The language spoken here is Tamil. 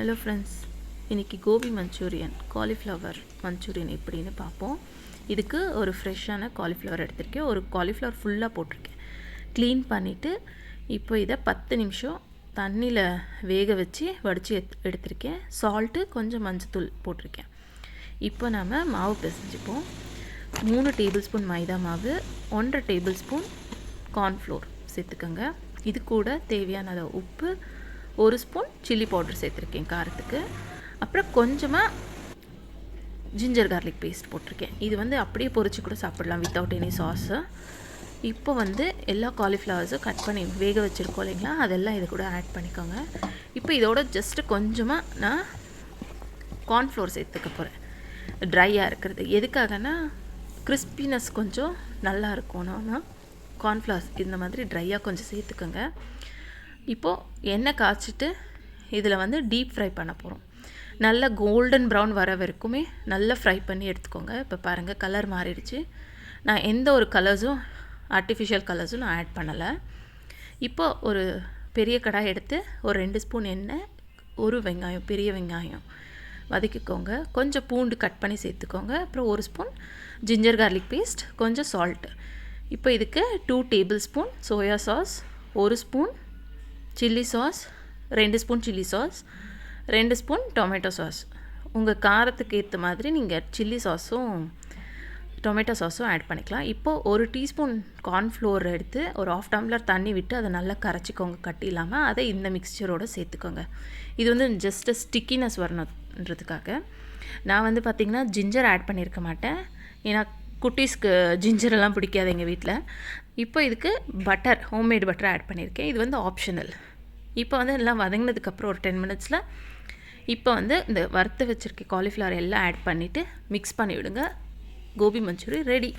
ஹலோ ஃப்ரெண்ட்ஸ், இன்றைக்கி கோபி மஞ்சூரியன் காலிஃப்ளவர் மஞ்சூரியன் எப்படின்னு பார்ப்போம். இதுக்கு ஒரு ஃப்ரெஷ்ஷான காலிஃப்ளவர் எடுத்திருக்கேன். ஒரு காலிஃப்ளவர் ஃபுல்லாக போட்டிருக்கேன். க்ளீன் பண்ணிவிட்டு இப்போ இதை 10 நிமிஷம் தண்ணியில் வேக வச்சு வடித்து எடுத்திருக்கேன். சால்ட்டு, கொஞ்சம் மஞ்சத்தூள் போட்டிருக்கேன். இப்போ நம்ம மாவு பிசைஞ்சுப்போம். 3 டேபிள் ஸ்பூன் மைதா மாவு, 1.5 டேபிள் ஸ்பூன் கார்ன்ஃப்ளோர் சேர்த்துக்கோங்க. இது கூட தேவையான உப்பு, 1 ஸ்பூன் சில்லி பவுடர் சேர்த்துருக்கேன் காரத்துக்கு. அப்புறம் கொஞ்சமாக ஜிஞ்சர் கார்லிக் பேஸ்ட் போட்டிருக்கேன். இது அப்படியே பொரிச்சு கூட சாப்பிடலாம் வித்தவுட் எனி சாஸு. இப்போ எல்லா காலிஃப்ளவர்ஸும் கட் பண்ணி வேக வச்சுருக்கோம் இல்லைங்களா, அதெல்லாம் இது கூட ஆட் பண்ணிக்கோங்க. இப்போ இதோட ஜஸ்ட்டு கொஞ்சமாக நான் கார்ன்ஃப்ளோர் சேர்த்துக்க போகிறேன், ட்ரையாக இருக்கிறது. எதுக்காகனா கிறிஸ்பினஸ் கொஞ்சம் நல்லா இருக்கும்னா கார்ன்ஃப்ளவர்ஸ் இந்த மாதிரி ட்ரையாக கொஞ்சம் சேர்த்துக்கோங்க. இப்போது எண்ணெய் காய்ச்சிட்டு இதில் டீப் ஃப்ரை பண்ண போகிறோம். நல்லா கோல்டன் ப்ரௌன் வர வரைக்குமே நல்லா ஃப்ரை பண்ணி எடுத்துக்கோங்க. இப்போ பாருங்கள், கலர் மாறிடுச்சு. நான் எந்த ஒரு கலர்ஸும் ஆர்டிஃபிஷியல் கலர்ஸும் நான் ஆட் பண்ணலை. இப்போது ஒரு பெரிய கடாய் எடுத்து ஒரு 2 ஸ்பூன் எண்ணெய், ஒரு வெங்காயம், பெரிய வெங்காயம் வதக்கிக்கோங்க. கொஞ்சம் பூண்டு கட் பண்ணி சேர்த்துக்கோங்க. அப்புறம் 1 ஸ்பூன் ஜிஞ்சர் கார்லிக் பேஸ்ட், கொஞ்சம் சால்ட்டு. இப்போ இதுக்கு 2 table spoon soya sauce, 1 spoon chilli sauce, 2 spoon chilli sauce, 2 spoon tomato sauce. உங்கள் காரத்துக்கு ஏற்ற மாதிரி நீங்கள் சில்லி சாஸும் டொமேட்டோ சாஸும் ஆட் பண்ணிக்கலாம். இப்போது 1 டீஸ்பூன் கார்ன்ஃப்ளோர் எடுத்து ஒரு 1/2 டம்ளர் தண்ணி விட்டு அதை நல்லா கரைச்சிக்கோங்க, கட்டி இல்லாமல். அதை இந்த மிக்சரோடு சேர்த்துக்கோங்க. இது ஜஸ்ட்டு ஸ்டிக்கினஸ் வரணுன்றதுக்காக. நான் பார்த்திங்கன்னா ஜிஞ்சர் ஆட் பண்ணியிருக்க மாட்டேன், ஏன்னா குட்டீஸ்க்கு ஜிஞ்சரெல்லாம் பிடிக்காது எங்கள் வீட்டில். இப்போ இதுக்கு பட்டர், ஹோம்மேட் பட்டர் ஆட் பண்ணியிருக்கேன். இது ஆப்ஷனல். இப்போ எல்லாம் வதங்கினதுக்கப்புறம் ஒரு 10 மினிட்ஸில் இப்போ இந்த வறுத்து வச்சுருக்க காலிஃப்ளவர் எல்லாம் ஆட் பண்ணிவிட்டு மிக்ஸ் பண்ணி விடுங்க. கோபி மஞ்சூரி ரெடி.